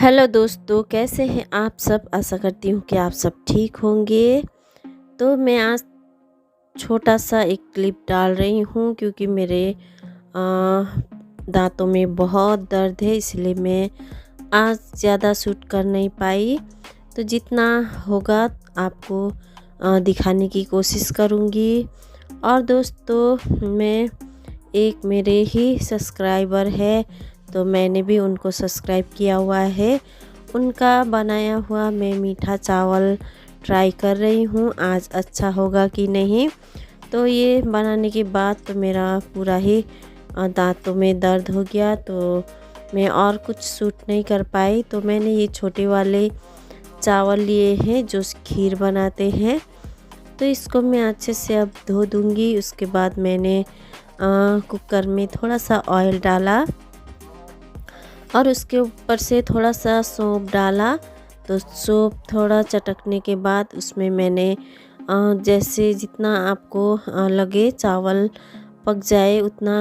Hello दोस्तों, कैसे हैं आप सब। आशा करती हूँ कि आप सब ठीक होंगे। तो मैं आज छोटा सा एक क्लिप डाल रही हूँ क्योंकि मेरे दांतों में बहुत दर्द है, इसलिए मैं आज ज़्यादा शूट कर नहीं पाई। तो जितना होगा आपको दिखाने की कोशिश करूँगी। और दोस्तों, मैं एक मेरे ही सब्सक्राइबर है, तो मैंने भी उनको सब्सक्राइब किया हुआ है। उनका बनाया हुआ मैं मीठा चावल ट्राई कर रही हूँ, आज अच्छा होगा कि नहीं। तो ये बनाने के बाद तो मेरा पूरा ही दांतों में दर्द हो गया, तो मैं और कुछ शूट नहीं कर पाई। तो मैंने ये छोटे वाले चावल लिए हैं जो खीर बनाते हैं। तो इसको मैं अच्छे से अब धो दूँगी। उसके बाद मैंने कुकर में थोड़ा सा ऑयल डाला और उसके ऊपर से थोड़ा सा सौंफ डाला। तो सौंफ थोड़ा चटकने के बाद उसमें मैंने जैसे जितना आपको लगे चावल पक जाए उतना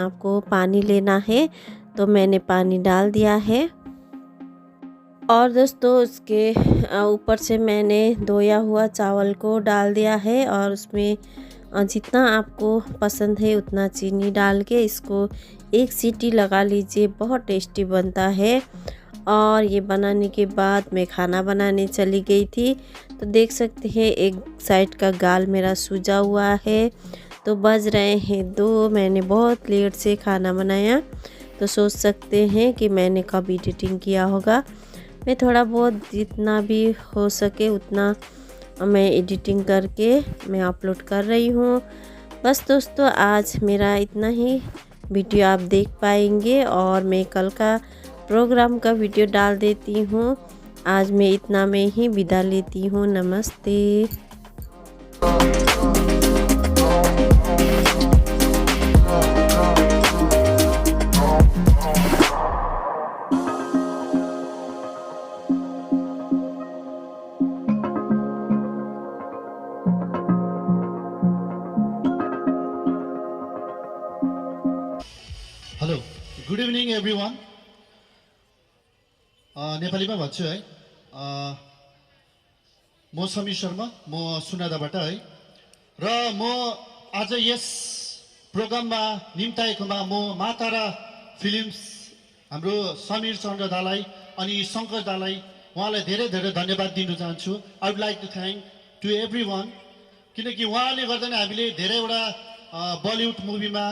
आपको पानी लेना है। तो मैंने पानी डाल दिया है। और दोस्तों, उसके ऊपर से मैंने धोया हुआ चावल को डाल दिया है और उसमें जितना आपको पसंद है उतना चीनी डाल के इसको एक सीटी लगा लीजिए। बहुत टेस्टी बनता है। और ये बनाने के बाद मैं खाना बनाने चली गई थी। तो देख सकते हैं एक साइड का गाल मेरा सूजा हुआ है। तो बज रहे हैं 2। मैंने बहुत लेट से खाना बनाया, तो सोच सकते हैं कि मैंने कब एडिटिंग किया होगा। मैं थोड़ा बहुत जितना भी हो सके उतना मैं एडिटिंग करके मैं अपलोड कर रही हूँ। बस दोस्तों, आज मेरा इतना ही वीडियो आप देख पाएंगे और मैं कल का प्रोग्राम का वीडियो डाल देती हूँ। आज मैं इतना में ही विदा लेती हूँ। नमस्ते। Hello, good evening everyone. नेपालीमा भन्छु है। म समीर शर्मा, म सुनादाबाट है। र म आज यस प्रोग्राममा निम्ताएकोमा म मातारा फिल्म्स हाम्रो समीर चन्द्र दालाई अनि शङ्कर दालाई उहाँलाई धेरै धेरै धन्यवाद दिन चाहन्छु। I would like to thank to everyone, किनकि उहाँले गर्दा नै हामीले धेरैवटा बलिउड मुभीमा,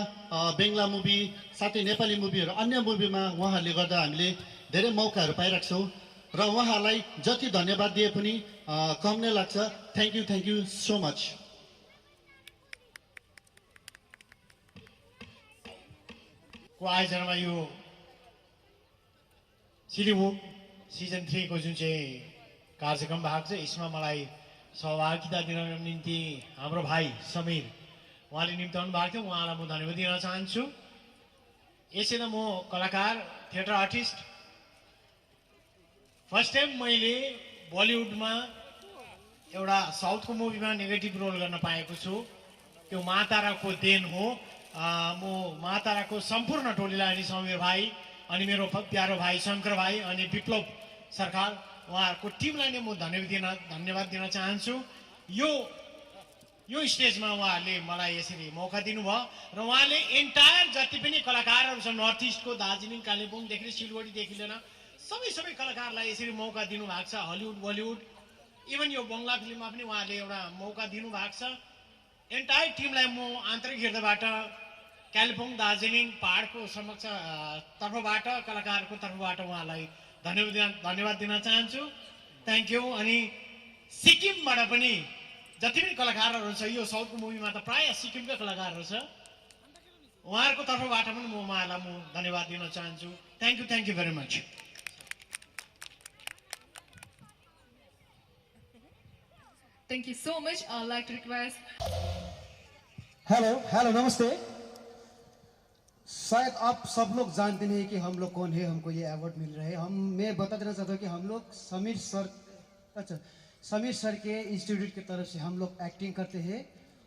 बङ्गला मुभी, साथै नेपाली मुभीहरू अन्य मुभीमा उहाँहरूले गर्दा हामीले धेरै मौकाहरू पाइरहेको छौँ। र उहाँहरूलाई जति धन्यवाद दिए पनि कम नै लाग्छ। Thank you so much. को आयोजनामा यो सिलिवुड सिजन 3 को जुन चाहिँ कार्यक्रम भएको छ, यसमा मलाई सहभागिता दिनको निम्ति हाम्रो भाइ समीर उहाँले निम्ताउनु भएको थियो। उहाँलाई म धन्यवाद दिन चाहन्छु। यसै त म कलाकार, थिएटर आर्टिस्ट। फर्स्ट टाइम मैले बलिउडमा एउटा साउथको मुभीमा नेगेटिभ रोल गर्न पाएको छु। त्यो माताराको देन हो। म माताराको सम्पूर्ण टोलीलाई अनि समीर भाइ अनि मेरो प्यारो भाइ शङ्कर भाइ अनि विप्लव सरकार उहाँहरूको टिमलाई नै म धन्यवाद दिन चाहन्छु। यो स्टेजमा उहाँहरूले मलाई यसरी मौका दिनुभयो र उहाँले एन्टायर जति पनि कलाकारहरू छन् नर्थ इस्टको, दार्जिलिङ, कालिम्पोङदेखि सिलगढीदेखि लिएर सबै कलाकारलाई यसरी मौका दिनुभएको छ। हलिउड, बलिउड, इभन यो बङ्गला फिल्ममा पनि उहाँहरूले एउटा मौका दिनुभएको छ। एन्टायर टिमलाई म आन्तरिक हृदयबाट कालिम्पोङ, दार्जिलिङ, पहाडको समक्ष तर्फबाट, कलाकारको तर्फबाट उहाँलाई धन्यवाद दिन चाहन्छु। Thank you. अनि सिक्किमबाट पनि जति पनि कलाकारहरू छ, यो साउथको मुभीमा त प्रायः सिक्किमकै कलाकारहरू छ, उहाँहरूको तर्फबाट पनि म उहाँलाई धन्यवाद दिन चाहन्छु। Thank you very much. Thank you so much. I'd like to request. Hello नमस्ते। शायद आप सब लोग जानते नहीं कि हम लोग कौन है, हमको ये अवार्ड मिल रहा है। मैं बता देना चाहता हूँ कि हम लोग समीर सर के इंस्टीट्यूट की तरफ से हम लोग एक्टिंग करते हैं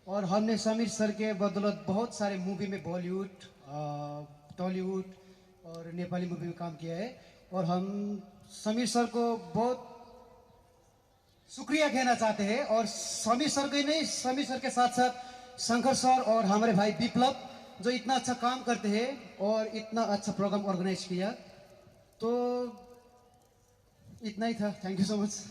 और हमने समीर सर के बदौलत बहुत सारे मूवी में, बॉलीवुड, टॉलीवुड और नेपाली मूवी में काम किया है। और हम समीर सर को बहुत शुक्रिया कहना चाहते हैं, और समीर सर को ही नहीं, समीर सर के साथ साथ शंकर सर और हमारे भाई विप्लव जो इतना अच्छा काम करते हैं और इतना अच्छा प्रोग्राम ऑर्गेनाइज किया। तो इतना ही था। Thank you so much.